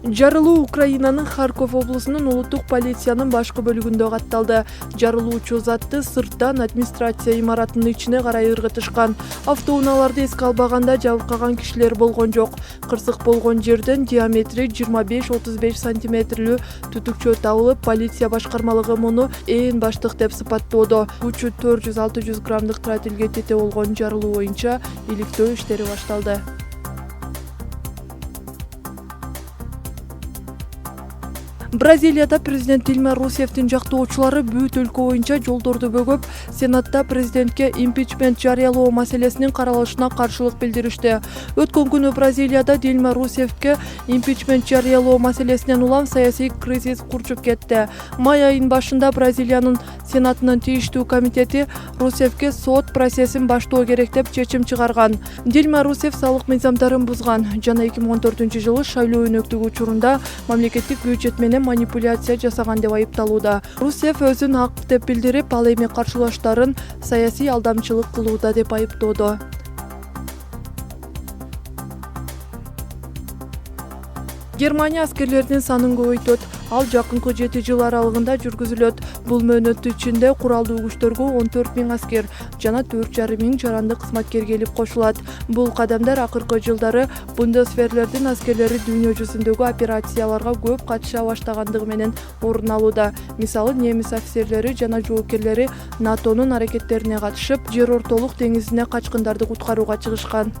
Жарылуу Украинанын Харьков облусунун улуттук полициянын башкы бөлүгүндө катталды. Жарылуучу затты сырттан администрация имаратынын ичине карай ыргытышкан. Автоунааларды эске албаганда жабыркаган кишилер болгон жок. Кырсык болгон жерден диаметри 25-35 сантиметрлүү түтүкчө табылып, полиция башкармалыгы муну ээн баштык деп сыпаттоодо. Күчү 400-600 граммдык тротилге тете болгон жарылуу боюнча иликтөө иштери башталды. Бразилияда президент Дильма Русефтин жактоочулары бүт өлкө боюнча жолдорду бөгөп, Сенатта президентке импичмент жарыялоо маселесинин каралышына каршылык билдиришти. Өткөн күнү Бразилияда Дильма Русефке импичмент жарыялоо маселесинен улам саясий кризис курчуп кетти. Май айынын башында Бразилиянын Сенатынын тийиштүү комитети Русефке сот процессин баштоо керек деп чечим чыгарган. Дильма Русеф салык мыйзамдарын бузган жана 2014-жылы шайлоо өнөктүгү учурунда мамлекеттик бюджет менен манипуляция жасаган деп айыпталууда. Русеф өзүн ак деп билдирип, ал эми каршылаштарын саясий алдамчылык кылууда деп айыптоодо. Германия аскерлеринин санын көбөйтөт. Ал жакынкы 7 жыл аралыгында жүргүзүлөт. Бул мөөнөт ичинде куралдуу күчтөргө 14 000 аскер жана 4,5 миң жарандык кызматкер келип кошулат. Бул кадамдар акыркы жылдары бундесверлердин аскерлери дүйнө жүзүндөгү операцияларга көп катыша баштагандыгы менен орун алууда. Мисалы, немис офицерлери жана жоокерлери НАТОнун аракеттерине катышып, жер ортолук деңизине качкындарды куткарууга чыгышкан.